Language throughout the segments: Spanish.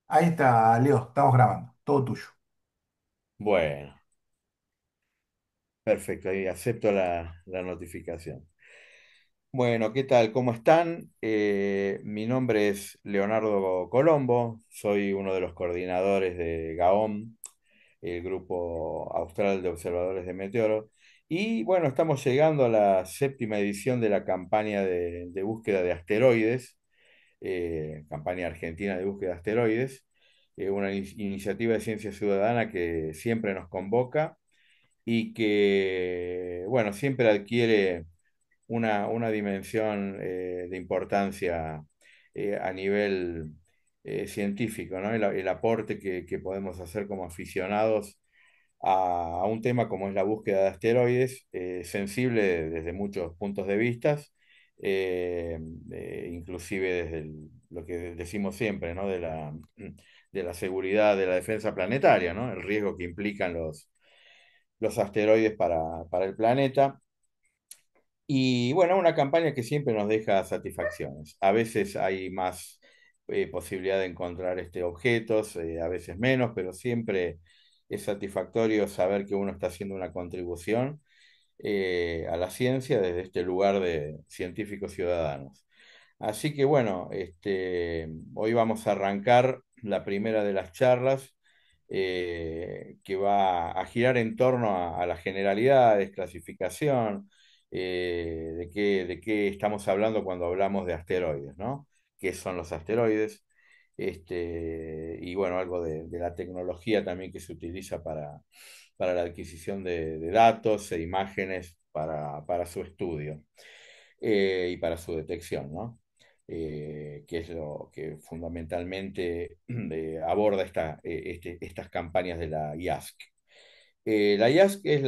Ahí está, Leo, estamos grabando, todo tuyo. Bueno, perfecto, ahí acepto la notificación. Bueno, ¿qué tal? ¿Cómo están? Mi nombre es Leonardo Colombo, soy uno de los coordinadores de GAOM, el Grupo Austral de Observadores de Meteoro. Y bueno, estamos llegando a la séptima edición de la campaña de búsqueda de asteroides, campaña argentina de búsqueda de asteroides, una iniciativa de ciencia ciudadana que siempre nos convoca y que, bueno, siempre adquiere una dimensión de importancia a nivel científico, ¿no? El aporte que podemos hacer como aficionados a un tema como es la búsqueda de asteroides, sensible desde muchos puntos de vista, eh, inclusive desde lo que decimos siempre, ¿no? De la seguridad, de la defensa planetaria, ¿no? El riesgo que implican los asteroides para el planeta. Y bueno, una campaña que siempre nos deja satisfacciones. A veces hay más posibilidad de encontrar objetos, a veces menos, pero siempre es satisfactorio saber que uno está haciendo una contribución a la ciencia desde este lugar de científicos ciudadanos. Así que bueno, hoy vamos a arrancar la primera de las charlas que va a girar en torno a las generalidades, clasificación, de qué estamos hablando cuando hablamos de asteroides, ¿no? ¿Qué son los asteroides? Y bueno, algo de la tecnología también que se utiliza para la adquisición de datos e imágenes para su estudio y para su detección, ¿no? Que es lo que fundamentalmente aborda estas campañas de la IASC. La IASC es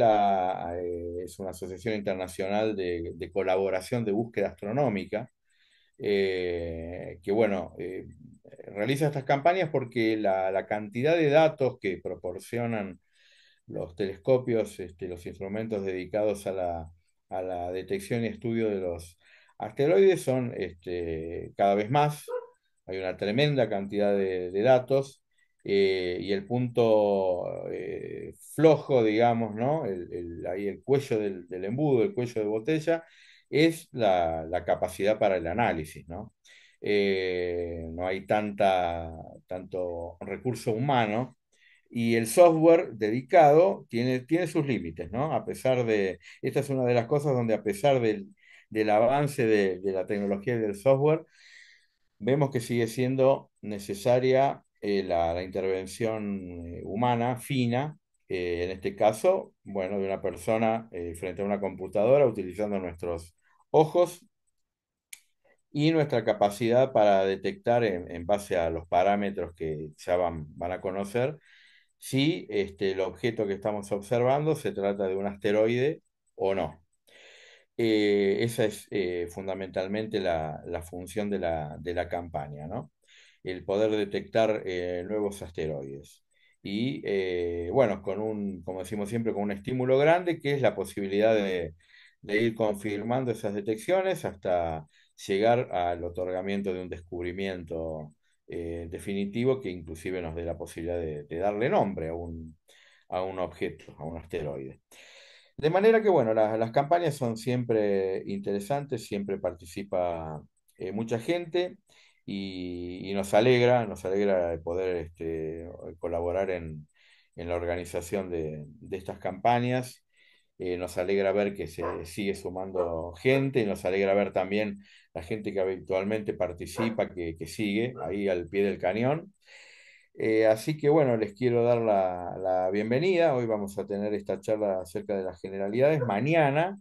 una asociación internacional de colaboración de búsqueda astronómica, que bueno, realiza estas campañas porque la cantidad de datos que proporcionan los telescopios, los instrumentos dedicados a la detección y estudio de los asteroides son cada vez más. Hay una tremenda cantidad de datos y el punto flojo, digamos, ¿no? Ahí el cuello del embudo, el cuello de botella, es la capacidad para el análisis, ¿no? No hay tanto recurso humano y el software dedicado tiene sus límites, ¿no? A pesar esta es una de las cosas donde a pesar del avance de la tecnología y del software, vemos que sigue siendo necesaria la intervención humana fina, en este caso, bueno, de una persona frente a una computadora utilizando nuestros ojos y nuestra capacidad para detectar en base a los parámetros que ya van a conocer si el objeto que estamos observando se trata de un asteroide o no. Esa es fundamentalmente la función de la campaña, ¿no? El poder detectar nuevos asteroides. Y bueno, como decimos siempre, con un estímulo grande, que es la posibilidad de ir confirmando esas detecciones hasta llegar al otorgamiento de un descubrimiento definitivo que inclusive nos dé la posibilidad de darle nombre a un objeto, a un asteroide. De manera que, bueno, las campañas son siempre interesantes, siempre participa mucha gente y nos alegra poder colaborar en la organización de estas campañas. Nos alegra ver que se sigue sumando gente y nos alegra ver también la gente que habitualmente participa, que sigue ahí al pie del cañón. Así que bueno, les quiero dar la bienvenida. Hoy vamos a tener esta charla acerca de las generalidades. Mañana,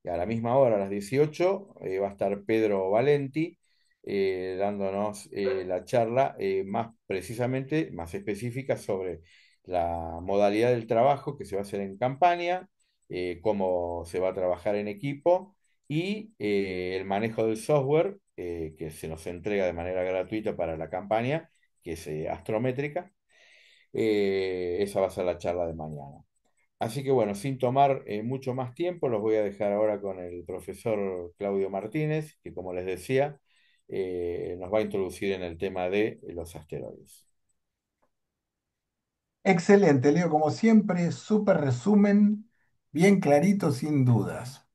a la misma hora, a las 18, va a estar Pedro Valenti dándonos la charla más precisamente, más específica sobre la modalidad del trabajo que se va a hacer en campaña, cómo se va a trabajar en equipo y el manejo del software que se nos entrega de manera gratuita para la campaña que es astrométrica. Esa va a ser la charla de mañana. Así que bueno, sin tomar mucho más tiempo, los voy a dejar ahora con el profesor Claudio Martínez, que como les decía, nos va a introducir en el tema de los asteroides. Excelente, Leo, como siempre, súper resumen, bien clarito, sin dudas.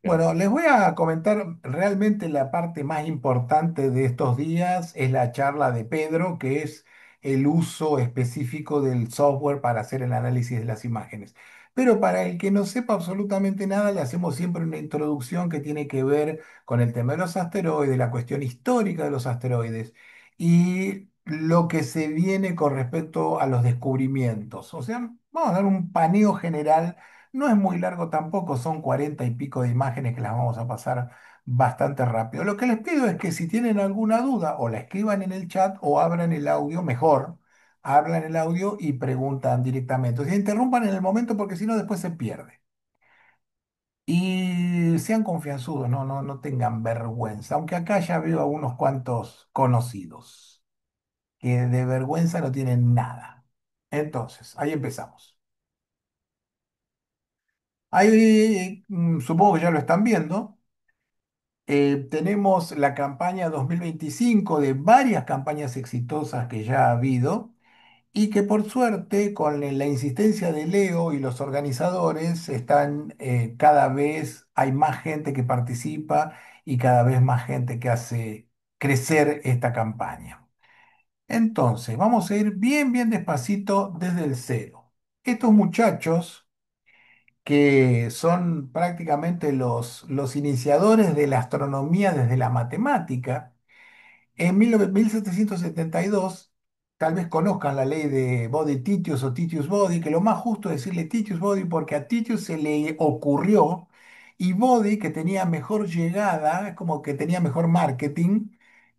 Bueno, Gracias. les voy a comentar realmente la parte más importante de estos días, es la charla de Pedro, que es el uso específico del software para hacer el análisis de las imágenes. Pero para el que no sepa absolutamente nada, le hacemos siempre una introducción que tiene que ver con el tema de los asteroides, la cuestión histórica de los asteroides y lo que se viene con respecto a los descubrimientos. O sea, vamos a dar un paneo general. No es muy largo tampoco, son 40 y pico de imágenes que las vamos a pasar bastante rápido. Lo que les pido es que si tienen alguna duda o la escriban en el chat o abran el audio, mejor, hablan el audio y preguntan directamente. O sea, interrumpan en el momento porque si no después se pierde. Y sean confianzudos, no tengan vergüenza, aunque acá ya veo a unos cuantos conocidos que de vergüenza no tienen nada. Entonces, ahí empezamos. Ahí supongo que ya lo están viendo. Tenemos la campaña 2025 de varias campañas exitosas que ya ha habido y que por suerte con la insistencia de Leo y los organizadores están cada vez hay más gente que participa y cada vez más gente que hace crecer esta campaña. Entonces, vamos a ir bien despacito desde el cero. Estos muchachos que son prácticamente los iniciadores de la astronomía desde la matemática, en 1772, tal vez conozcan la ley de Bode-Titius o Titius-Bode, que lo más justo es decirle Titius-Bode porque a Titius se le ocurrió y Bode, que tenía mejor llegada, es como que tenía mejor marketing,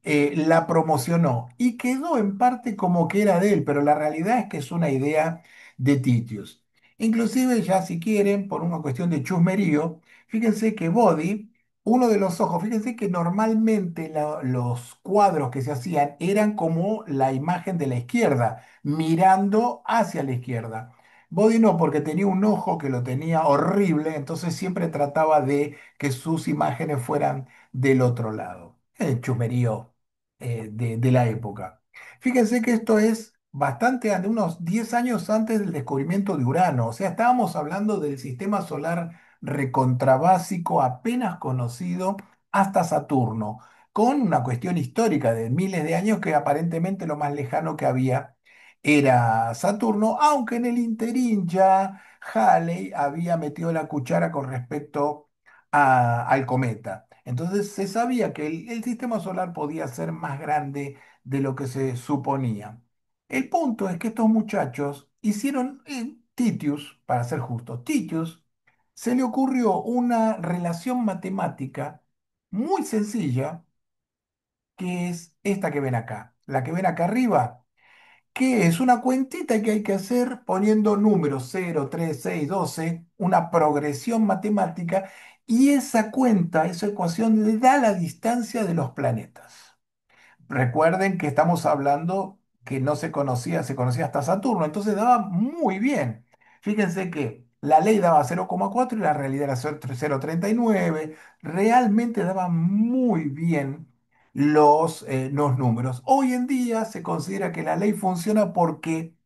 la promocionó y quedó en parte como que era de él, pero la realidad es que es una idea de Titius. Inclusive ya si quieren, por una cuestión de chusmerío, fíjense que Bode uno de los ojos, fíjense que normalmente los cuadros que se hacían eran como la imagen de la izquierda, mirando hacia la izquierda. Body no, porque tenía un ojo que lo tenía horrible, entonces siempre trataba de que sus imágenes fueran del otro lado. El chumerío de la época. Fíjense que esto es bastante, unos 10 años antes del descubrimiento de Urano, o sea, estábamos hablando del sistema solar recontrabásico apenas conocido hasta Saturno, con una cuestión histórica de miles de años que aparentemente lo más lejano que había era Saturno, aunque en el interín ya Halley había metido la cuchara con respecto al cometa. Entonces se sabía que el sistema solar podía ser más grande de lo que se suponía. El punto es que estos muchachos hicieron, Titius, para ser justo, Titius se le ocurrió una relación matemática muy sencilla, que es esta que ven acá. La que ven acá arriba, que es una cuentita que hay que hacer poniendo números 0, 3, 6, 12, una progresión matemática, y esa cuenta, esa ecuación le da la distancia de los planetas. Recuerden que estamos hablando que no se conocía, se conocía hasta Saturno, entonces daba muy bien. Fíjense que la ley daba 0,4 y la realidad era 0,39. Realmente daba muy bien los números. Hoy en día se considera que la ley funciona porque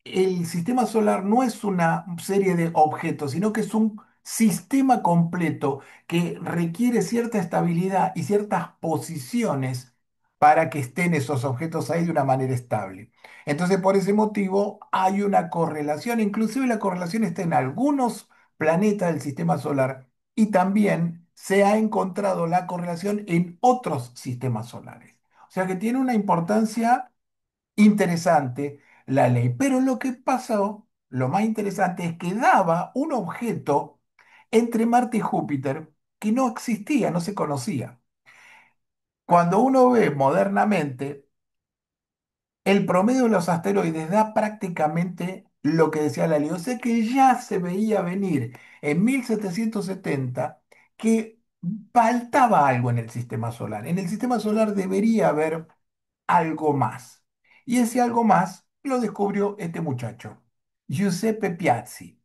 el sistema solar no es una serie de objetos, sino que es un sistema completo que requiere cierta estabilidad y ciertas posiciones para que estén esos objetos ahí de una manera estable. Entonces, por ese motivo, hay una correlación, inclusive la correlación está en algunos planetas del sistema solar y también se ha encontrado la correlación en otros sistemas solares. O sea que tiene una importancia interesante la ley. Pero lo que pasó, lo más interesante es que daba un objeto entre Marte y Júpiter que no existía, no se conocía. Cuando uno ve modernamente, el promedio de los asteroides da prácticamente lo que decía la ley. O sea que ya se veía venir en 1770 que faltaba algo en el sistema solar. En el sistema solar debería haber algo más. Y ese algo más lo descubrió este muchacho, Giuseppe Piazzi.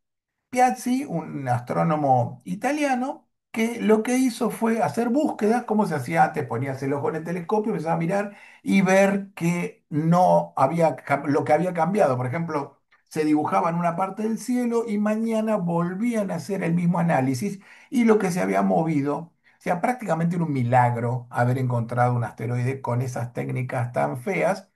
Piazzi, un astrónomo italiano, que lo que hizo fue hacer búsquedas, como se hacía antes, ponías el ojo en el telescopio, empezaba a mirar y ver que no había lo que había cambiado. Por ejemplo, se dibujaba en una parte del cielo y mañana volvían a hacer el mismo análisis y lo que se había movido. O sea, prácticamente era un milagro haber encontrado un asteroide con esas técnicas tan feas,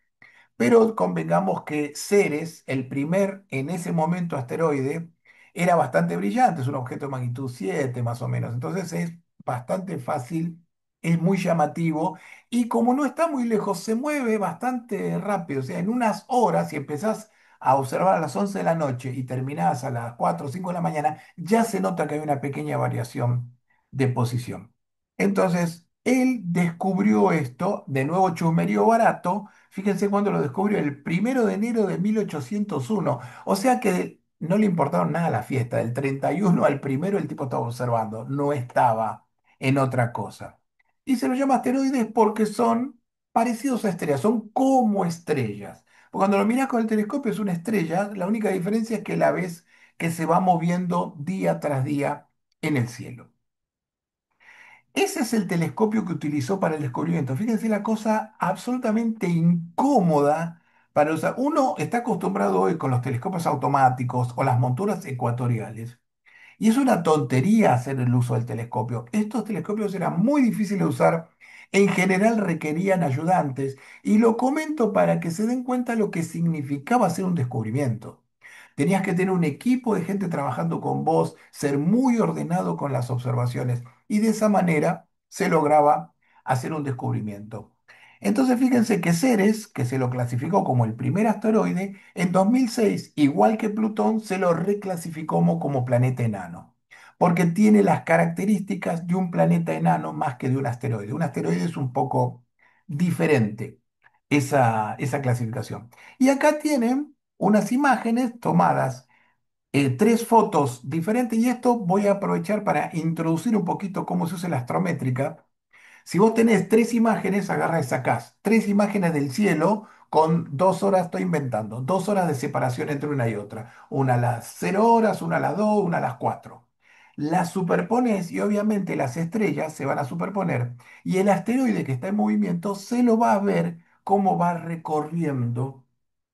pero convengamos que Ceres, el primer en ese momento asteroide, era bastante brillante, es un objeto de magnitud 7 más o menos. Entonces es bastante fácil, es muy llamativo y como no está muy lejos, se mueve bastante rápido. O sea, en unas horas, si empezás a observar a las 11 de la noche y terminás a las 4 o 5 de la mañana, ya se nota que hay una pequeña variación de posición. Entonces, él descubrió esto, de nuevo chusmerío barato. Fíjense cuando lo descubrió, el 1 de enero de 1801. O sea que no le importaron nada la fiesta. Del 31 al primero el tipo estaba observando, no estaba en otra cosa. Y se los llama asteroides porque son parecidos a estrellas, son como estrellas. Porque cuando lo miras con el telescopio es una estrella, la única diferencia es que la ves que se va moviendo día tras día en el cielo. Ese es el telescopio que utilizó para el descubrimiento. Fíjense la cosa absolutamente incómoda para usar. Uno está acostumbrado hoy con los telescopios automáticos o las monturas ecuatoriales. Y es una tontería hacer el uso del telescopio. Estos telescopios eran muy difíciles de usar. En general requerían ayudantes. Y lo comento para que se den cuenta lo que significaba hacer un descubrimiento. Tenías que tener un equipo de gente trabajando con vos, ser muy ordenado con las observaciones. Y de esa manera se lograba hacer un descubrimiento. Entonces fíjense que Ceres, que se lo clasificó como el primer asteroide, en 2006, igual que Plutón, se lo reclasificó como planeta enano, porque tiene las características de un planeta enano más que de un asteroide. Un asteroide es un poco diferente esa clasificación. Y acá tienen unas imágenes tomadas, tres fotos diferentes, y esto voy a aprovechar para introducir un poquito cómo se usa la astrométrica. Si vos tenés tres imágenes, agarrás y sacás tres imágenes del cielo con 2 horas, estoy inventando, 2 horas de separación entre una y otra. Una a las 0 horas, una a las 2, una a las 4. Las superpones y obviamente las estrellas se van a superponer y el asteroide que está en movimiento se lo va a ver cómo va recorriendo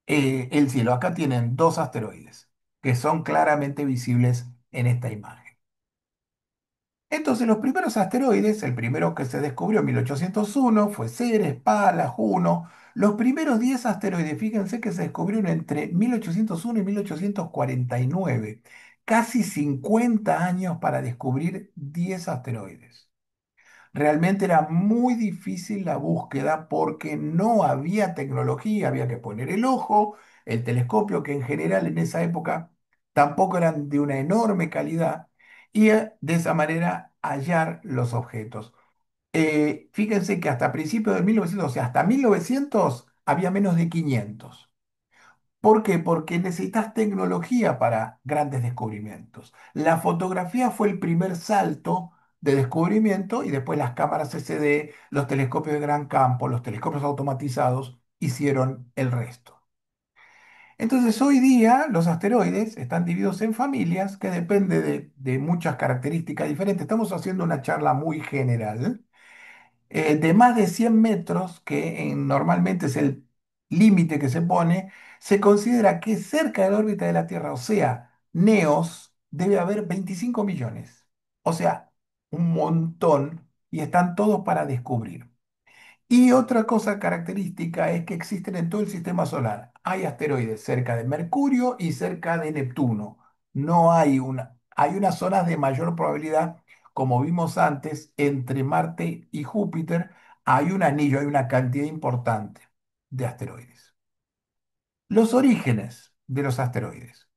el cielo. Acá tienen dos asteroides que son claramente visibles en esta imagen. Entonces, los primeros asteroides, el primero que se descubrió en 1801 fue Ceres, Pallas, Juno. Los primeros 10 asteroides, fíjense que se descubrieron entre 1801 y 1849. Casi 50 años para descubrir 10 asteroides. Realmente era muy difícil la búsqueda porque no había tecnología, había que poner el ojo, el telescopio, que en general en esa época tampoco eran de una enorme calidad, y de esa manera hallar los objetos. Fíjense que hasta principios de 1900, o sea, hasta 1900 había menos de 500. ¿Por qué? Porque necesitas tecnología para grandes descubrimientos. La fotografía fue el primer salto de descubrimiento y después las cámaras SD, los telescopios de gran campo, los telescopios automatizados hicieron el resto. Entonces hoy día los asteroides están divididos en familias que dependen de muchas características diferentes. Estamos haciendo una charla muy general de más de 100 metros, que normalmente es el límite que se pone, se considera que cerca de la órbita de la Tierra, o sea, NEOS, debe haber 25 millones. O sea, un montón, y están todos para descubrir. Y otra cosa característica es que existen en todo el sistema solar. Hay asteroides cerca de Mercurio y cerca de Neptuno. No hay una, hay unas zonas de mayor probabilidad, como vimos antes, entre Marte y Júpiter. Hay un anillo, hay una cantidad importante de asteroides. Los orígenes de los asteroides.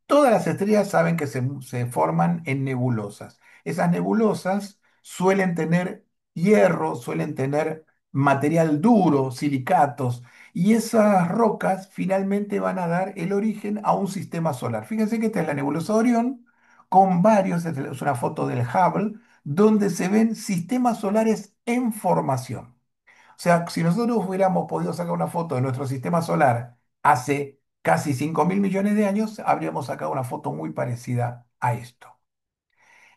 Todas las estrellas saben que se forman en nebulosas. Esas nebulosas suelen tener hierro, suelen tener material duro, silicatos, y esas rocas finalmente van a dar el origen a un sistema solar. Fíjense que esta es la nebulosa de Orión, con varios, es una foto del Hubble, donde se ven sistemas solares en formación. O sea, si nosotros hubiéramos podido sacar una foto de nuestro sistema solar hace casi 5.000 millones de años, habríamos sacado una foto muy parecida a esto.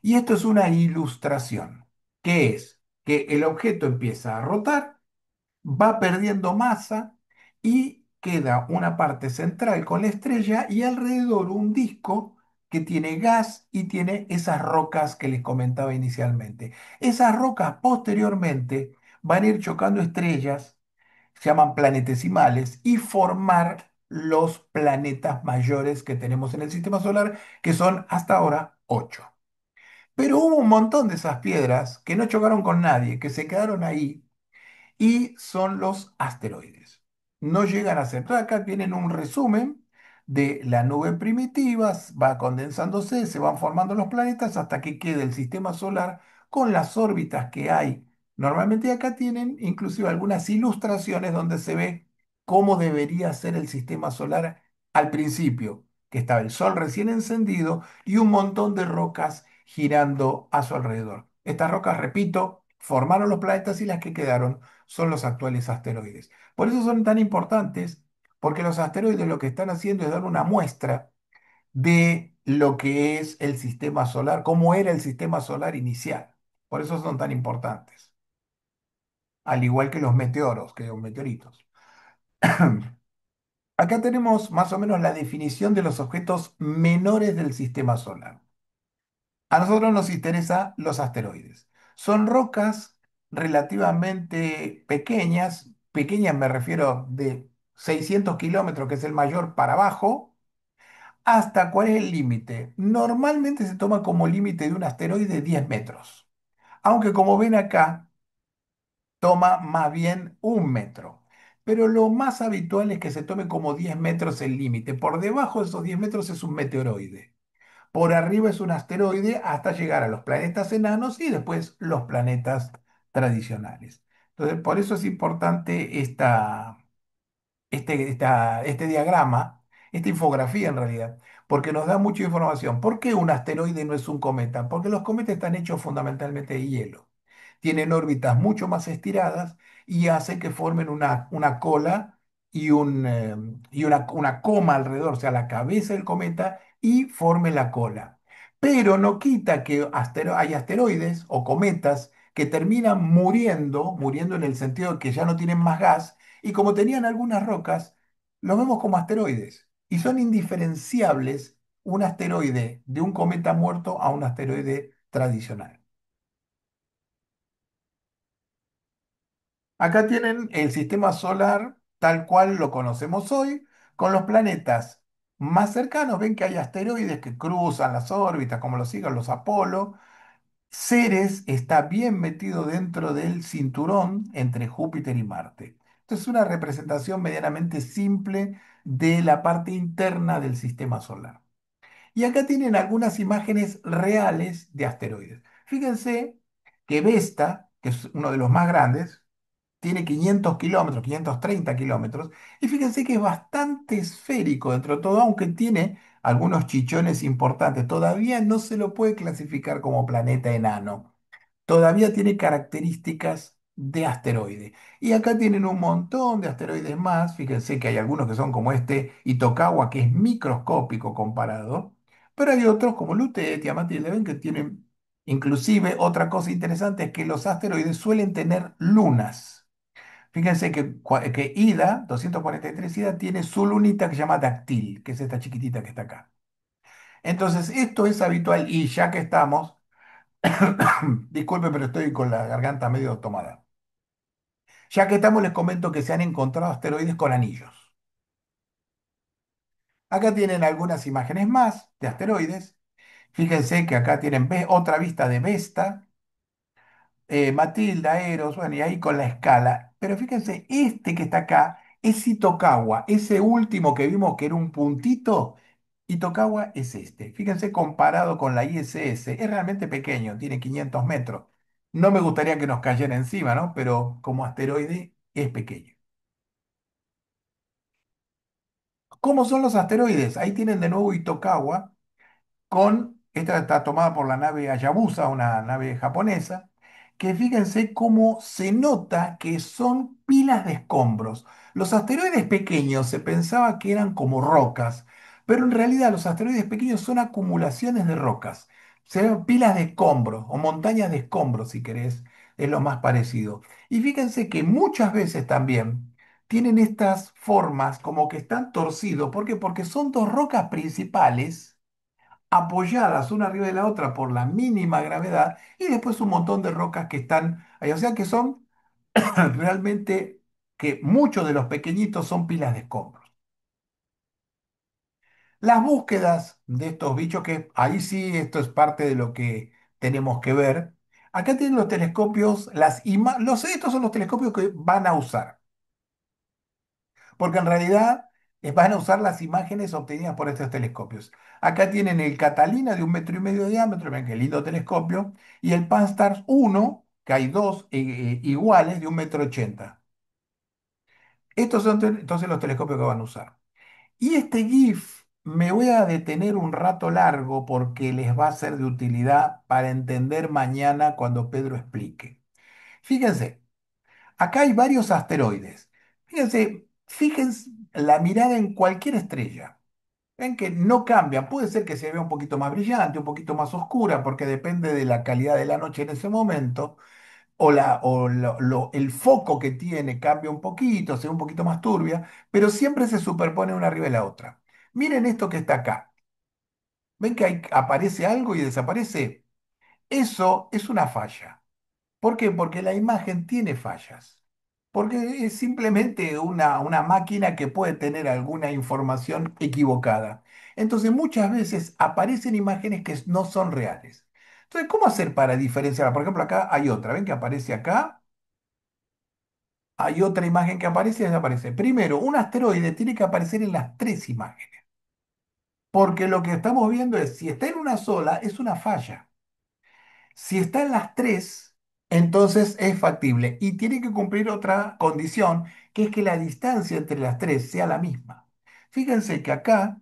Y esto es una ilustración. ¿Qué es? Que el objeto empieza a rotar, va perdiendo masa y queda una parte central con la estrella y alrededor un disco que tiene gas y tiene esas rocas que les comentaba inicialmente. Esas rocas posteriormente van a ir chocando estrellas, se llaman planetesimales, y formar los planetas mayores que tenemos en el sistema solar, que son hasta ahora 8. Pero hubo un montón de esas piedras que no chocaron con nadie, que se quedaron ahí y son los asteroides. No llegan a ser. Entonces acá tienen un resumen de la nube primitiva, va condensándose, se van formando los planetas hasta que quede el sistema solar con las órbitas que hay. Normalmente acá tienen inclusive algunas ilustraciones donde se ve cómo debería ser el sistema solar al principio, que estaba el Sol recién encendido y un montón de rocas girando a su alrededor. Estas rocas, repito, formaron los planetas y las que quedaron son los actuales asteroides. Por eso son tan importantes, porque los asteroides lo que están haciendo es dar una muestra de lo que es el sistema solar, cómo era el sistema solar inicial. Por eso son tan importantes, al igual que los meteoros, que los meteoritos. Acá tenemos más o menos la definición de los objetos menores del sistema solar. A nosotros nos interesa los asteroides. Son rocas relativamente pequeñas, pequeñas me refiero de 600 kilómetros, que es el mayor para abajo, hasta cuál es el límite. Normalmente se toma como límite de un asteroide 10 metros, aunque como ven acá, toma más bien 1 metro. Pero lo más habitual es que se tome como 10 metros el límite. Por debajo de esos 10 metros es un meteoroide. Por arriba es un asteroide hasta llegar a los planetas enanos y después los planetas tradicionales. Entonces, por eso es importante este diagrama, esta infografía en realidad, porque nos da mucha información. ¿Por qué un asteroide no es un cometa? Porque los cometas están hechos fundamentalmente de hielo. Tienen órbitas mucho más estiradas y hace que formen una cola y una coma alrededor, o sea, la cabeza del cometa y forme la cola. Pero no quita que hay asteroides o cometas que terminan muriendo en el sentido de que ya no tienen más gas y como tenían algunas rocas, los vemos como asteroides. Y son indiferenciables un asteroide de un cometa muerto a un asteroide tradicional. Acá tienen el sistema solar tal cual lo conocemos hoy, con los planetas más cercanos. Ven que hay asteroides que cruzan las órbitas, como lo siguen los Apolo. Ceres está bien metido dentro del cinturón entre Júpiter y Marte. Esto es una representación medianamente simple de la parte interna del sistema solar. Y acá tienen algunas imágenes reales de asteroides. Fíjense que Vesta, que es uno de los más grandes, tiene 500 kilómetros, 530 kilómetros, y fíjense que es bastante esférico dentro de todo, aunque tiene algunos chichones importantes. Todavía no se lo puede clasificar como planeta enano. Todavía tiene características de asteroide. Y acá tienen un montón de asteroides más. Fíjense que hay algunos que son como este Itokawa, que es microscópico comparado, pero hay otros como Lutetia, Matilde, ven que tienen. Inclusive, otra cosa interesante es que los asteroides suelen tener lunas. Fíjense que Ida, 243 Ida, tiene su lunita que se llama Dactil, que es esta chiquitita que está acá. Entonces, esto es habitual y ya que estamos, disculpe, pero estoy con la garganta medio tomada. Ya que estamos, les comento que se han encontrado asteroides con anillos. Acá tienen algunas imágenes más de asteroides. Fíjense que acá tienen otra vista de Vesta, Matilda, Eros, bueno, y ahí con la escala. Pero fíjense, este que está acá es Itokawa, ese último que vimos que era un puntito. Itokawa es este. Fíjense, comparado con la ISS, es realmente pequeño, tiene 500 metros. No me gustaría que nos cayera encima, ¿no? Pero como asteroide es pequeño. ¿Cómo son los asteroides? Ahí tienen de nuevo Itokawa esta está tomada por la nave Hayabusa, una nave japonesa, que fíjense cómo se nota que son pilas de escombros. Los asteroides pequeños se pensaba que eran como rocas, pero en realidad los asteroides pequeños son acumulaciones de rocas. Se ven pilas de escombros o montañas de escombros, si querés, es lo más parecido. Y fíjense que muchas veces también tienen estas formas como que están torcidos. ¿Por qué? Porque son dos rocas principales apoyadas una arriba de la otra por la mínima gravedad y después un montón de rocas que están ahí. O sea que son realmente que muchos de los pequeñitos son pilas de escombros. Las búsquedas de estos bichos, que ahí sí esto es parte de lo que tenemos que ver. Acá tienen los telescopios, estos son los telescopios que van a usar, porque en realidad van a usar las imágenes obtenidas por estos telescopios. Acá tienen el Catalina de 1,5 metros de diámetro, ven qué lindo telescopio, y el Pan-STARRS 1, que hay dos iguales de 1,80 m. Estos son entonces los telescopios que van a usar. Y este GIF me voy a detener un rato largo porque les va a ser de utilidad para entender mañana cuando Pedro explique. Fíjense, acá hay varios asteroides. Fíjense la mirada en cualquier estrella. Ven que no cambia. Puede ser que se vea un poquito más brillante, un poquito más oscura, porque depende de la calidad de la noche en ese momento el foco que tiene cambia un poquito, se ve un poquito más turbia, pero siempre se superpone una arriba de la otra. Miren esto que está acá. ¿Ven que aparece algo y desaparece? Eso es una falla. ¿Por qué? Porque la imagen tiene fallas. Porque es simplemente una máquina que puede tener alguna información equivocada. Entonces muchas veces aparecen imágenes que no son reales. Entonces, ¿cómo hacer para diferenciarla? Por ejemplo, acá hay otra. ¿Ven que aparece acá? Hay otra imagen que aparece y desaparece. Primero, un asteroide tiene que aparecer en las tres imágenes, porque lo que estamos viendo es, si está en una sola, es una falla. Si está en las tres, entonces es factible. Y tiene que cumplir otra condición, que es que la distancia entre las tres sea la misma. Fíjense que acá,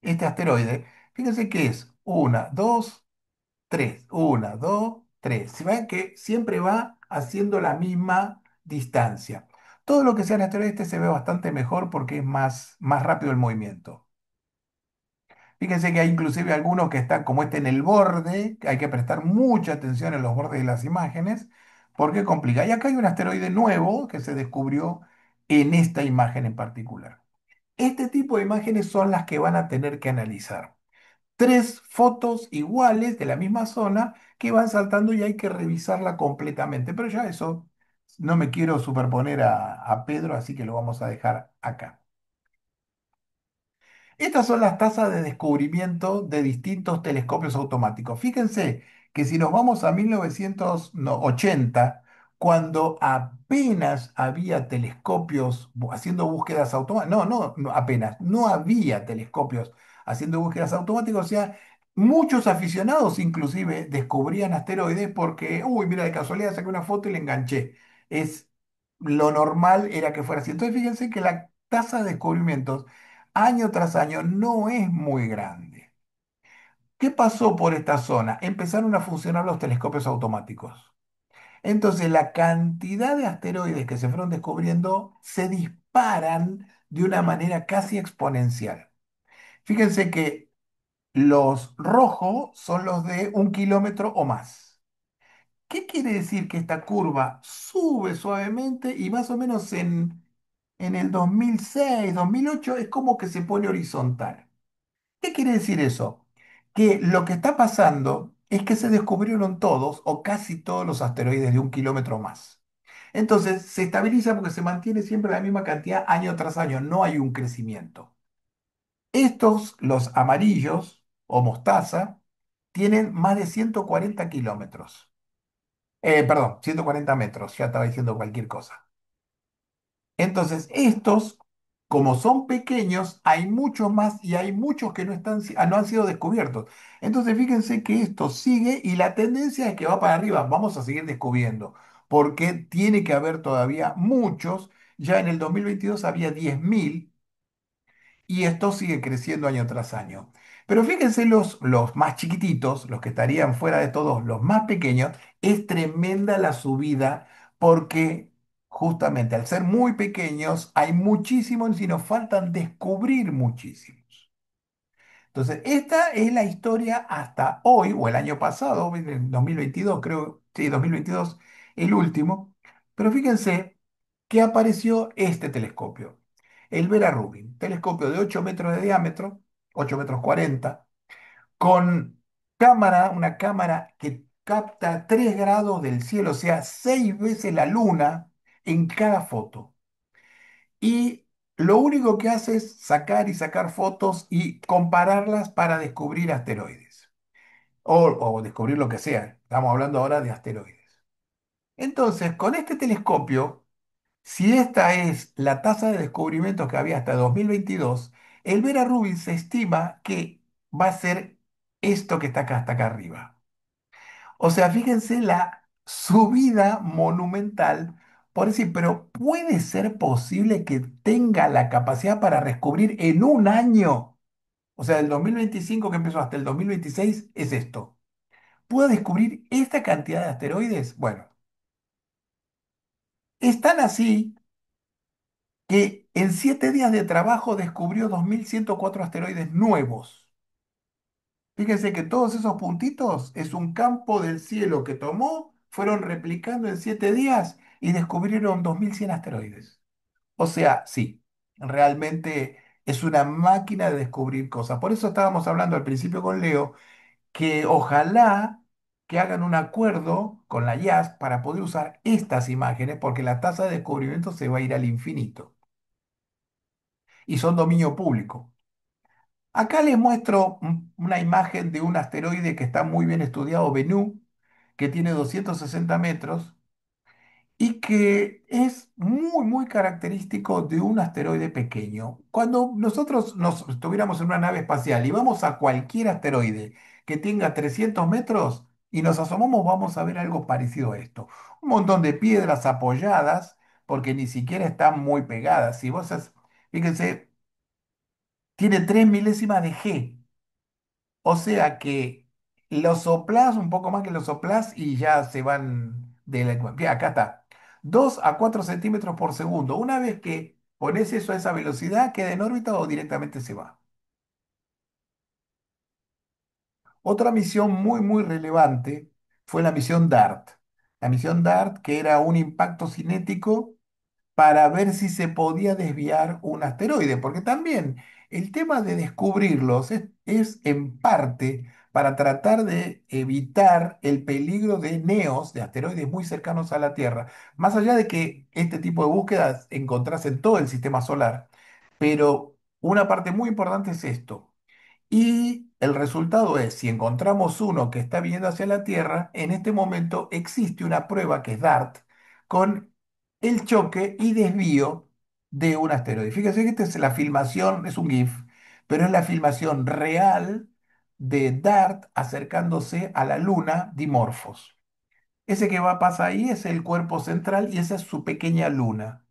este asteroide, fíjense que es una, dos, tres, una, dos, tres. Se ven que siempre va haciendo la misma distancia. Todo lo que sea en asteroide este se ve bastante mejor porque es más rápido el movimiento. Fíjense que hay inclusive algunos que están como este en el borde, que hay que prestar mucha atención en los bordes de las imágenes porque complica. Y acá hay un asteroide nuevo que se descubrió en esta imagen en particular. Este tipo de imágenes son las que van a tener que analizar. Tres fotos iguales de la misma zona que van saltando y hay que revisarla completamente. Pero ya eso no me quiero superponer a Pedro, así que lo vamos a dejar acá. Estas son las tasas de descubrimiento de distintos telescopios automáticos. Fíjense que si nos vamos a 1980, cuando apenas había telescopios haciendo búsquedas automáticas, no apenas, no había telescopios haciendo búsquedas automáticas, o sea, muchos aficionados inclusive descubrían asteroides porque, uy, mira, de casualidad saqué una foto y le enganché. Es lo normal era que fuera así. Entonces, fíjense que la tasa de descubrimientos año tras año no es muy grande. ¿Qué pasó por esta zona? Empezaron a funcionar los telescopios automáticos. Entonces la cantidad de asteroides que se fueron descubriendo se disparan de una manera casi exponencial. Fíjense que los rojos son los de 1 kilómetro o más. ¿Qué quiere decir? Que esta curva sube suavemente y más o menos en el 2006, 2008 es como que se pone horizontal. ¿Qué quiere decir eso? Que lo que está pasando es que se descubrieron todos o casi todos los asteroides de 1 kilómetro más. Entonces se estabiliza porque se mantiene siempre la misma cantidad año tras año, no hay un crecimiento. Estos, los amarillos o mostaza, tienen más de 140 kilómetros. Perdón, 140 metros, ya estaba diciendo cualquier cosa. Entonces, estos, como son pequeños, hay muchos más y hay muchos que no han sido descubiertos. Entonces, fíjense que esto sigue y la tendencia es que va para arriba. Vamos a seguir descubriendo, porque tiene que haber todavía muchos. Ya en el 2022 había 10.000 y esto sigue creciendo año tras año. Pero fíjense los más chiquititos, los que estarían fuera de todos, los más pequeños, es tremenda la subida porque justamente al ser muy pequeños hay muchísimos y nos faltan descubrir muchísimos. Entonces, esta es la historia hasta hoy, o el año pasado, en 2022, creo, sí, 2022, el último. Pero fíjense que apareció este telescopio, el Vera Rubin, telescopio de 8 metros de diámetro, 8 metros 40, con cámara, una cámara que capta 3 grados del cielo, o sea, 6 veces la luna en cada foto. Y lo único que hace es sacar y sacar fotos y compararlas para descubrir asteroides. O descubrir lo que sea. Estamos hablando ahora de asteroides. Entonces, con este telescopio, si esta es la tasa de descubrimientos que había hasta 2022, el Vera Rubin se estima que va a ser esto que está acá, hasta acá arriba. O sea, fíjense la subida monumental. Por decir, pero ¿puede ser posible que tenga la capacidad para descubrir en un año? O sea, del 2025 que empezó hasta el 2026 es esto. ¿Puede descubrir esta cantidad de asteroides? Bueno, es tan así que en 7 días de trabajo descubrió 2104 asteroides nuevos. Fíjense que todos esos puntitos es un campo del cielo que tomó, fueron replicando en 7 días y descubrieron 2100 asteroides. O sea, sí, realmente es una máquina de descubrir cosas. Por eso estábamos hablando al principio con Leo que ojalá que hagan un acuerdo con la IAS para poder usar estas imágenes porque la tasa de descubrimiento se va a ir al infinito y son dominio público. Acá les muestro una imagen de un asteroide que está muy bien estudiado, Bennu, que tiene 260 metros y que es muy, muy característico de un asteroide pequeño. Cuando nosotros nos estuviéramos en una nave espacial y vamos a cualquier asteroide que tenga 300 metros y nos asomamos, vamos a ver algo parecido a esto. Un montón de piedras apoyadas porque ni siquiera están muy pegadas. Si vos, fíjense, tiene 3 milésimas de G. O sea que lo soplás un poco más que lo soplás y ya se van de la... Mira, acá está. 2 a 4 centímetros por segundo. Una vez que pones eso a esa velocidad, queda en órbita o directamente se va. Otra misión muy, muy relevante fue la misión DART. La misión DART, que era un impacto cinético para ver si se podía desviar un asteroide, porque también el tema de descubrirlos es en parte para tratar de evitar el peligro de neos, de asteroides muy cercanos a la Tierra, más allá de que este tipo de búsquedas encontrase en todo el sistema solar, pero una parte muy importante es esto. Y el resultado es, si encontramos uno que está viniendo hacia la Tierra, en este momento existe una prueba que es DART con el choque y desvío de un asteroide. Fíjense que esta es la filmación, es un GIF, pero es la filmación real de DART acercándose a la luna Dimorphos. Ese que va pasa ahí es el cuerpo central y esa es su pequeña luna.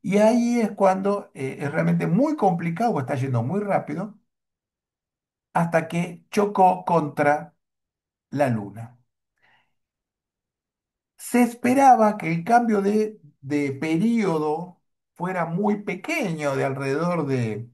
Y ahí es cuando es realmente muy complicado, porque está yendo muy rápido hasta que chocó contra la Luna. Se esperaba que el cambio de período fuera muy pequeño, de alrededor de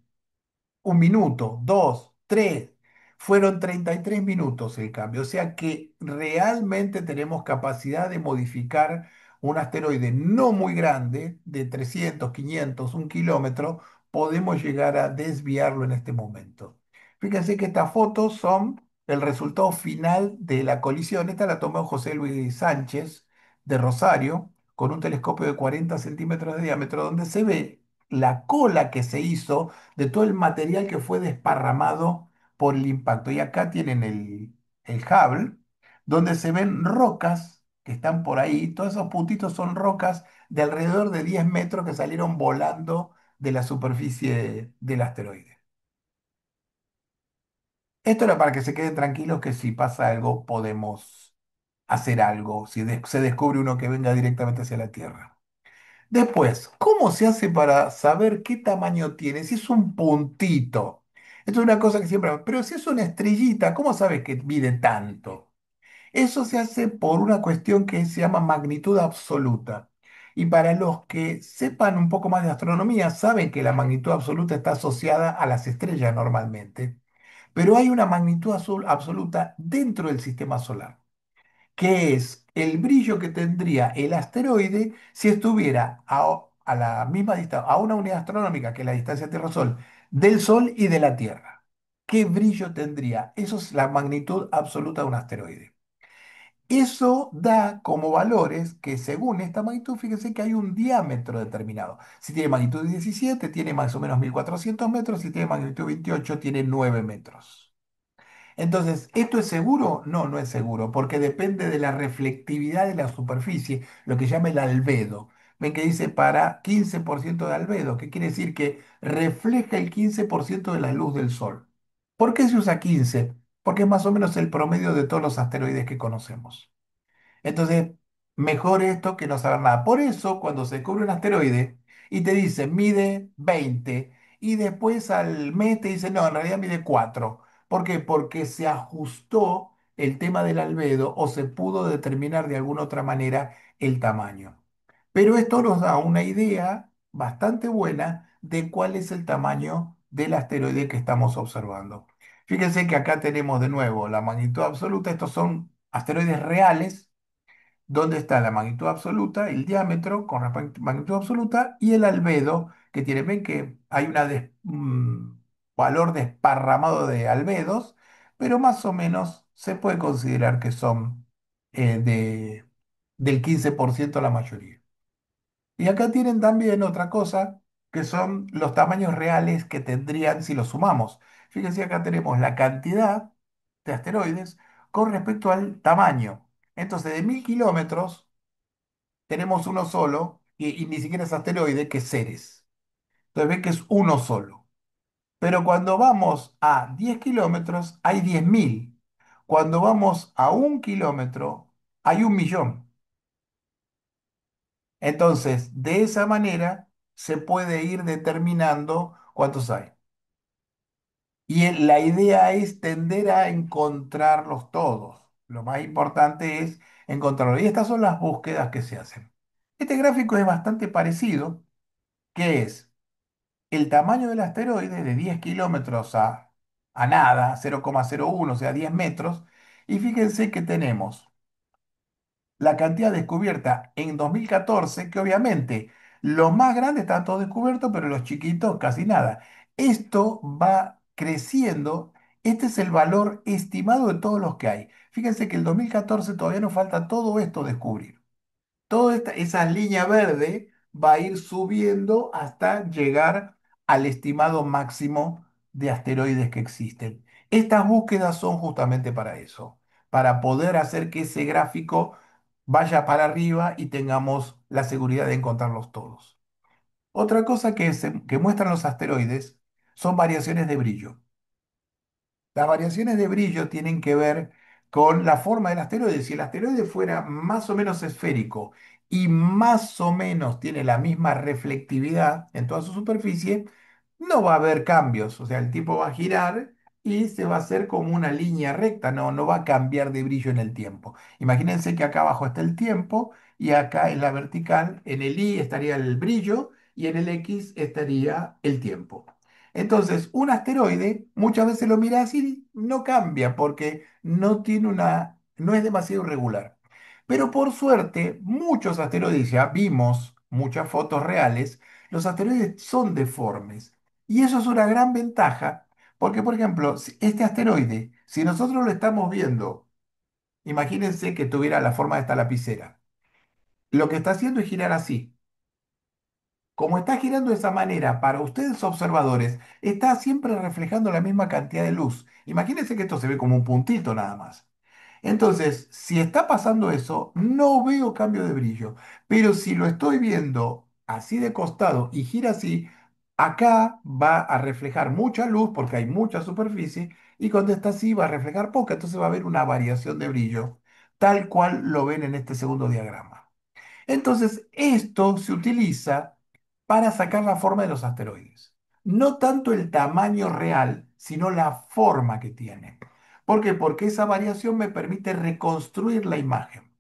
1 minuto, dos, tres. Fueron 33 minutos el cambio. O sea que realmente tenemos capacidad de modificar un asteroide no muy grande, de 300, 500, 1 kilómetro. Podemos llegar a desviarlo en este momento. Fíjense que estas fotos son el resultado final de la colisión. Esta la tomó José Luis Sánchez de Rosario con un telescopio de 40 centímetros de diámetro, donde se ve la cola que se hizo de todo el material que fue desparramado por el impacto. Y acá tienen el Hubble, donde se ven rocas que están por ahí. Todos esos puntitos son rocas de alrededor de 10 metros que salieron volando de la superficie del asteroide. Esto era para que se queden tranquilos que si pasa algo podemos hacer algo, si se descubre uno que venga directamente hacia la Tierra. Después, ¿cómo se hace para saber qué tamaño tiene? Si es un puntito. Esto es una cosa que siempre... Pero si es una estrellita, ¿cómo sabes que mide tanto? Eso se hace por una cuestión que se llama magnitud absoluta. Y para los que sepan un poco más de astronomía, saben que la magnitud absoluta está asociada a las estrellas normalmente. Pero hay una magnitud absoluta dentro del sistema solar, que es el brillo que tendría el asteroide si estuviera a la misma distancia, a una unidad astronómica que es la distancia Tierra-Sol, del Sol y de la Tierra. ¿Qué brillo tendría? Eso es la magnitud absoluta de un asteroide. Eso da como valores que según esta magnitud, fíjense que hay un diámetro determinado. Si tiene magnitud 17, tiene más o menos 1400 metros; si tiene magnitud 28, tiene 9 metros. Entonces, ¿esto es seguro? No, no es seguro, porque depende de la reflectividad de la superficie, lo que llama el albedo. Ven que dice para 15% de albedo, que quiere decir que refleja el 15% de la luz del Sol. ¿Por qué se usa 15? Porque es más o menos el promedio de todos los asteroides que conocemos. Entonces, mejor esto que no saber nada. Por eso, cuando se descubre un asteroide y te dice mide 20 y después al mes te dice no, en realidad mide 4. ¿Por qué? Porque se ajustó el tema del albedo o se pudo determinar de alguna otra manera el tamaño. Pero esto nos da una idea bastante buena de cuál es el tamaño del asteroide que estamos observando. Fíjense que acá tenemos de nuevo la magnitud absoluta. Estos son asteroides reales donde está la magnitud absoluta, el diámetro con respecto a magnitud absoluta y el albedo que tiene. Ven que hay un valor desparramado de albedos, pero más o menos se puede considerar que son del 15% la mayoría. Y acá tienen también otra cosa, que son los tamaños reales que tendrían si los sumamos. Fíjense, acá tenemos la cantidad de asteroides con respecto al tamaño. Entonces, de 1000 kilómetros, tenemos uno solo, y ni siquiera es asteroide, que es Ceres. Entonces ven que es uno solo. Pero cuando vamos a 10 kilómetros, hay 10.000. Cuando vamos a 1 kilómetro, hay 1.000.000. Entonces, de esa manera se puede ir determinando cuántos hay. Y la idea es tender a encontrarlos todos. Lo más importante es encontrarlos. Y estas son las búsquedas que se hacen. Este gráfico es bastante parecido, que es el tamaño del asteroide de 10 kilómetros a nada, 0,01, o sea, 10 metros. Y fíjense que tenemos la cantidad descubierta en 2014, que obviamente los más grandes están todos descubiertos, pero los chiquitos casi nada. Esto va creciendo. Este es el valor estimado de todos los que hay. Fíjense que el 2014 todavía nos falta todo esto descubrir. Toda esa línea verde va a ir subiendo hasta llegar al estimado máximo de asteroides que existen. Estas búsquedas son justamente para eso, para poder hacer que ese gráfico vaya para arriba y tengamos la seguridad de encontrarlos todos. Otra cosa que muestran los asteroides son variaciones de brillo. Las variaciones de brillo tienen que ver con la forma del asteroide. Si el asteroide fuera más o menos esférico y más o menos tiene la misma reflectividad en toda su superficie, no va a haber cambios. O sea, el tipo va a girar y se va a hacer como una línea recta, no va a cambiar de brillo en el tiempo. Imagínense que acá abajo está el tiempo y acá en la vertical, en el Y estaría el brillo y en el X estaría el tiempo. Entonces, un asteroide muchas veces lo mira así, no cambia porque no es demasiado irregular. Pero por suerte, muchos asteroides, ya vimos muchas fotos reales, los asteroides son deformes. Y eso es una gran ventaja porque, por ejemplo, este asteroide, si nosotros lo estamos viendo, imagínense que tuviera la forma de esta lapicera. Lo que está haciendo es girar así. Como está girando de esa manera, para ustedes observadores, está siempre reflejando la misma cantidad de luz. Imagínense que esto se ve como un puntito nada más. Entonces, si está pasando eso, no veo cambio de brillo. Pero si lo estoy viendo así de costado y gira así, acá va a reflejar mucha luz porque hay mucha superficie y cuando está así va a reflejar poca. Entonces va a haber una variación de brillo, tal cual lo ven en este segundo diagrama. Entonces, esto se utiliza para sacar la forma de los asteroides. No tanto el tamaño real, sino la forma que tiene. ¿Por qué? Porque esa variación me permite reconstruir la imagen.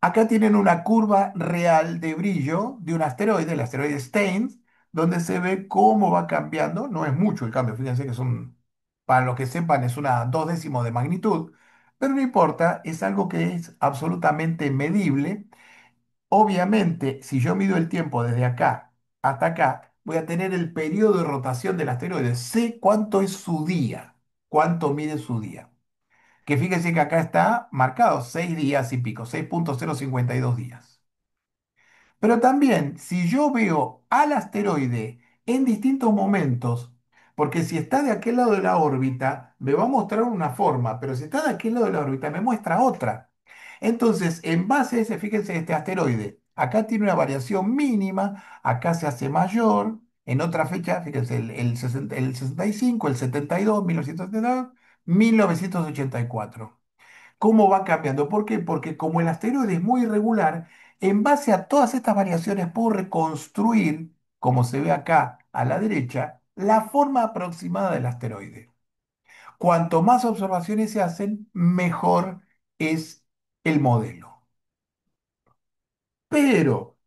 Acá tienen una curva real de brillo de un asteroide, el asteroide Steins, donde se ve cómo va cambiando. No es mucho el cambio, fíjense que son para los que sepan es una dos décimos de magnitud, pero no importa, es algo que es absolutamente medible. Obviamente, si yo mido el tiempo desde acá hasta acá, voy a tener el periodo de rotación del asteroide. Sé cuánto es su día, cuánto mide su día. Que fíjense que acá está marcado 6 días y pico, 6,052 días. Pero también, si yo veo al asteroide en distintos momentos, porque si está de aquel lado de la órbita, me va a mostrar una forma, pero si está de aquel lado de la órbita, me muestra otra. Entonces, en base a ese, fíjense, este asteroide, acá tiene una variación mínima, acá se hace mayor, en otra fecha, fíjense, el 65, el 72, 1972, 1984. ¿Cómo va cambiando? ¿Por qué? Porque como el asteroide es muy irregular, en base a todas estas variaciones puedo reconstruir, como se ve acá a la derecha, la forma aproximada del asteroide. Cuanto más observaciones se hacen, mejor es el modelo. Pero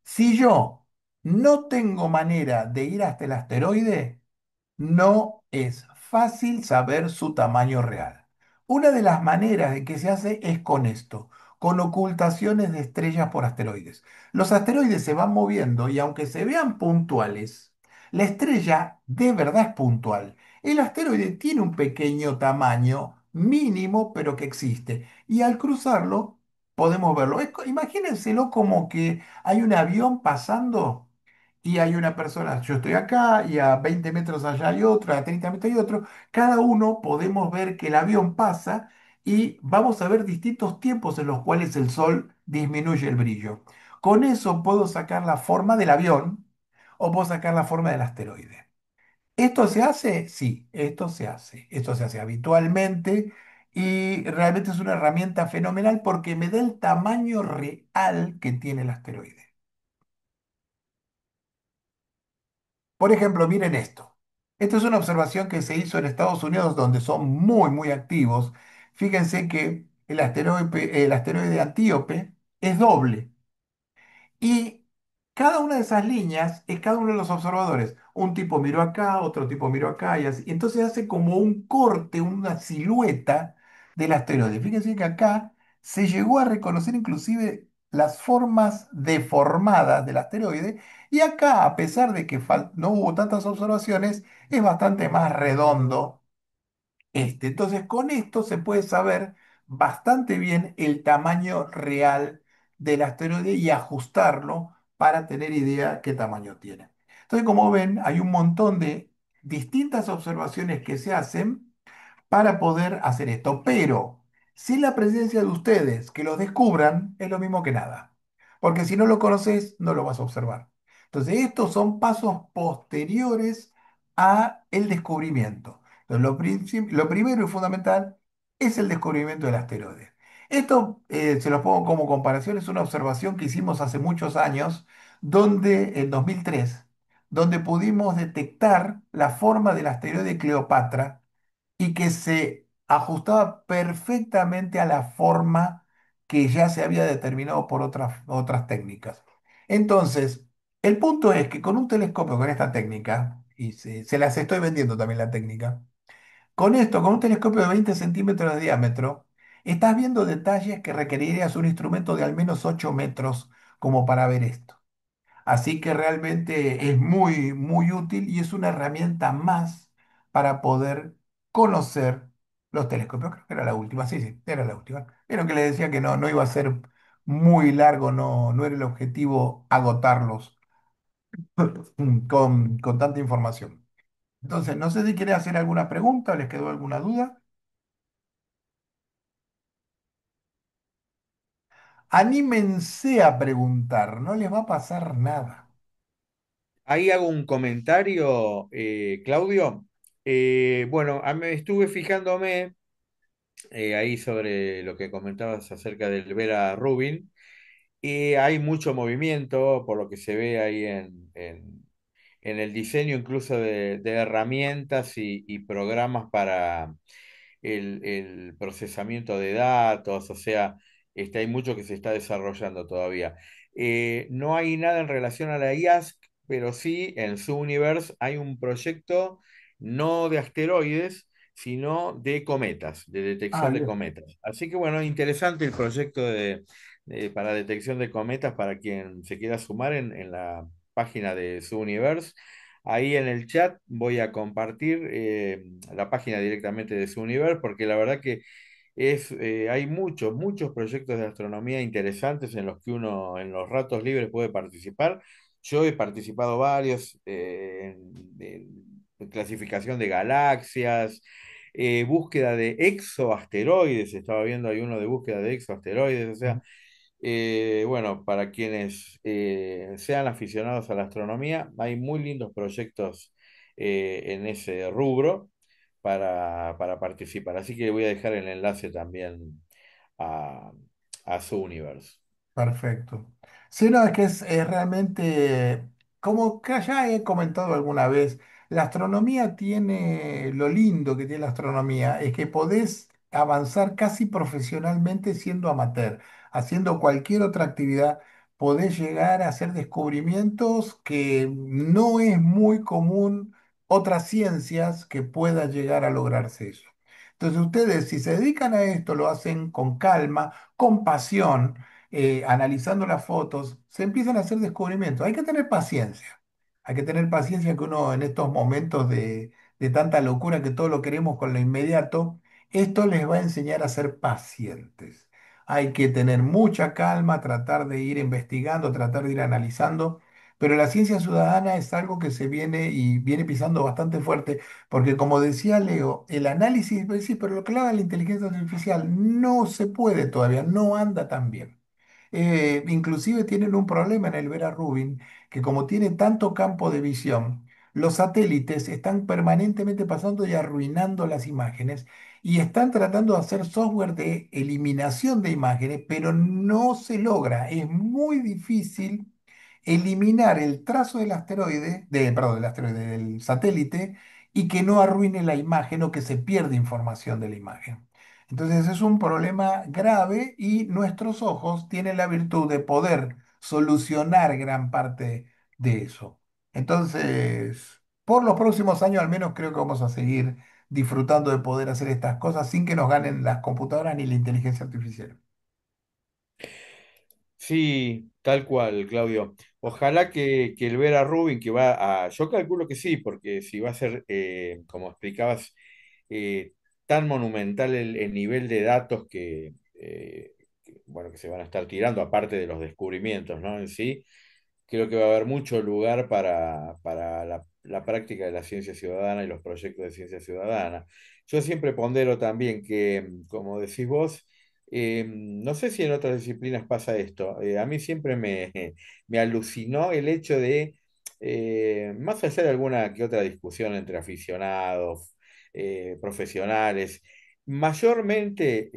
si yo no tengo manera de ir hasta el asteroide, no es fácil saber su tamaño real. Una de las maneras de que se hace es con esto, con ocultaciones de estrellas por asteroides. Los asteroides se van moviendo y aunque se vean puntuales, la estrella de verdad es puntual. El asteroide tiene un pequeño tamaño mínimo, pero que existe. Y al cruzarlo, podemos verlo. Imagínenselo como que hay un avión pasando y hay una persona, yo estoy acá y a 20 metros allá hay otro, a 30 metros hay otro, cada uno podemos ver que el avión pasa y vamos a ver distintos tiempos en los cuales el sol disminuye el brillo. Con eso puedo sacar la forma del avión o puedo sacar la forma del asteroide. ¿Esto se hace? Sí, esto se hace. Esto se hace habitualmente y realmente es una herramienta fenomenal porque me da el tamaño real que tiene el asteroide. Por ejemplo, miren esto. Esta es una observación que se hizo en Estados Unidos donde son muy, muy activos. Fíjense que el asteroide Antíope es doble. Y cada una de esas líneas es cada uno de los observadores. Un tipo miró acá, otro tipo miró acá y así. Entonces hace como un corte, una silueta del asteroide. Fíjense que acá se llegó a reconocer inclusive las formas deformadas del asteroide. Y acá, a pesar de que no hubo tantas observaciones, es bastante más redondo entonces, con esto se puede saber bastante bien el tamaño real del asteroide y ajustarlo para tener idea qué tamaño tiene. Entonces, como ven, hay un montón de distintas observaciones que se hacen para poder hacer esto. Pero sin la presencia de ustedes que lo descubran, es lo mismo que nada. Porque si no lo conoces, no lo vas a observar. Entonces, estos son pasos posteriores a el descubrimiento. Entonces, lo primero y fundamental es el descubrimiento del asteroide. Esto, se los pongo como comparación, es una observación que hicimos hace muchos años, donde en 2003, donde pudimos detectar la forma del asteroide Cleopatra y que se ajustaba perfectamente a la forma que ya se había determinado por otras técnicas. Entonces, el punto es que con un telescopio con esta técnica, y se las estoy vendiendo también la técnica, con esto, con un telescopio de 20 centímetros de diámetro, estás viendo detalles que requerirías un instrumento de al menos 8 metros como para ver esto. Así que realmente es muy, muy útil y es una herramienta más para poder conocer los telescopios. Creo que era la última, sí, sí, era la última. Vieron que le decía que no, no iba a ser muy largo, no, no era el objetivo agotarlos con tanta información. Entonces, no sé si quieren hacer alguna pregunta o les quedó alguna duda. Anímense a preguntar, no les va a pasar nada. Ahí hago un comentario, Claudio. Bueno, estuve fijándome ahí sobre lo que comentabas acerca del Vera Rubin y hay mucho movimiento por lo que se ve ahí en el diseño incluso de herramientas y programas para el procesamiento de datos, o sea, hay mucho que se está desarrollando todavía. No hay nada en relación a la IASC, pero sí en su universo hay un proyecto no de asteroides, sino de cometas, de Ah, detección de bien. cometas. Así que bueno, interesante el proyecto para detección de cometas para quien se quiera sumar en la página de su universo. Ahí en el chat voy a compartir la página directamente de su universo, porque la verdad que hay muchos proyectos de astronomía interesantes en los que uno en los ratos libres puede participar. Yo he participado varios en clasificación de galaxias, búsqueda de exoasteroides, estaba viendo hay uno de búsqueda de exoasteroides, o sea, bueno, para quienes sean aficionados a la astronomía, hay muy lindos proyectos en ese rubro para participar. Así que voy a dejar el enlace también a, a su universo. Perfecto. Sí, no, es que es realmente, como que ya he comentado alguna vez, la astronomía tiene, lo lindo que tiene la astronomía es que podés avanzar casi profesionalmente siendo amateur, haciendo cualquier otra actividad, podés llegar a hacer descubrimientos que no es muy común otras ciencias que pueda llegar a lograrse eso. Entonces ustedes, si se dedican a esto, lo hacen con calma, con pasión, analizando las fotos, se empiezan a hacer descubrimientos. Hay que tener paciencia. Hay que tener paciencia que uno en estos momentos de tanta locura que todo lo queremos con lo inmediato, esto les va a enseñar a ser pacientes. Hay que tener mucha calma, tratar de ir investigando, tratar de ir analizando. Pero la ciencia ciudadana es algo que se viene y viene pisando bastante fuerte, porque como decía Leo, el análisis, pues sí, pero lo que haga la inteligencia artificial no se puede todavía, no anda tan bien. Inclusive tienen un problema en el Vera Rubin, que como tiene tanto campo de visión, los satélites están permanentemente pasando y arruinando las imágenes y están tratando de hacer software de eliminación de imágenes, pero no se logra. Es muy difícil eliminar el trazo del asteroide, perdón, del asteroide, del satélite, y que no arruine la imagen o que se pierda información de la imagen. Entonces es un problema grave y nuestros ojos tienen la virtud de poder solucionar gran parte de eso. Entonces, por los próximos años al menos creo que vamos a seguir disfrutando de poder hacer estas cosas sin que nos ganen las computadoras ni la inteligencia artificial. Sí, tal cual, Claudio. Ojalá que el Vera Rubin, que va a, yo calculo que sí, porque si va a ser, como explicabas, eh, tan monumental el nivel de datos bueno, que se van a estar tirando, aparte de los descubrimientos, ¿no? En sí, creo que va a haber mucho lugar para la práctica de la ciencia ciudadana y los proyectos de ciencia ciudadana. Yo siempre pondero también que, como decís vos, no sé si en otras disciplinas pasa esto. A mí siempre me alucinó el hecho de, más allá de alguna que otra discusión entre aficionados, profesionales, mayormente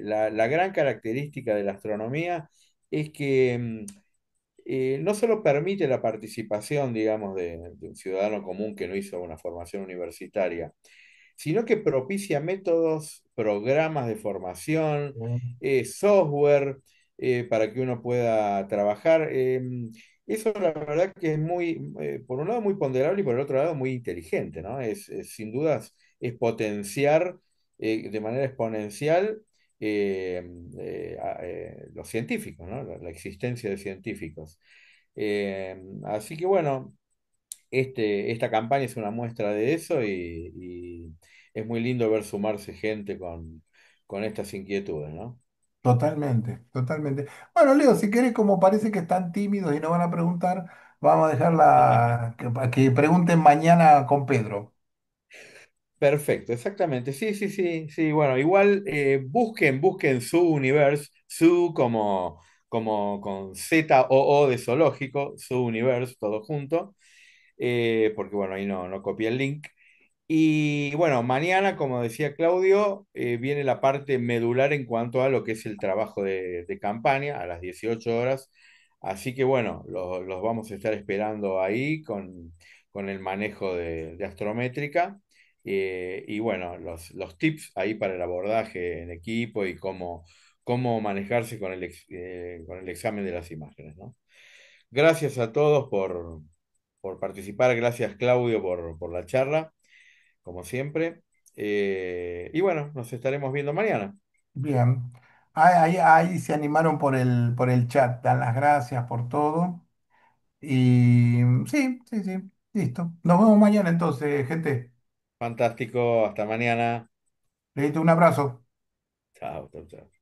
la gran característica de la astronomía es que no solo permite la participación, digamos, de un ciudadano común que no hizo una formación universitaria, sino que propicia métodos, programas de formación, software para que uno pueda trabajar. Eso la verdad que es muy, por un lado muy ponderable y por el otro lado muy inteligente, ¿no? Sin dudas, es potenciar de manera exponencial eh, los científicos, ¿no? La existencia de científicos. Así que bueno, esta campaña es una muestra de eso y es muy lindo ver sumarse gente con estas inquietudes, ¿no? Totalmente, totalmente. Bueno, Leo, si querés, como parece que están tímidos y no van a preguntar, vamos a dejarla que pregunten mañana con Pedro. Perfecto, exactamente. Sí, sí, sí, sí. Bueno, igual busquen su universo, su como con ZOO de zoológico, su universo, todo junto, porque bueno, ahí no copié el link. Y bueno, mañana, como decía Claudio, viene la parte medular en cuanto a lo que es el trabajo de campaña a las 18 horas. Así que bueno, los vamos a estar esperando ahí con el manejo de astrométrica. Y bueno, los tips ahí para el abordaje en equipo y cómo manejarse con el examen de las imágenes, ¿no? Gracias a todos por participar. Gracias, Claudio, por la charla. como siempre. Y bueno, nos estaremos viendo mañana. Bien. Ahí se animaron por el chat. Dan las gracias por todo. Y sí, sí, sí. Listo. Nos vemos mañana entonces, gente. Fantástico, hasta mañana. Le doy un abrazo. Chao, chao, chao.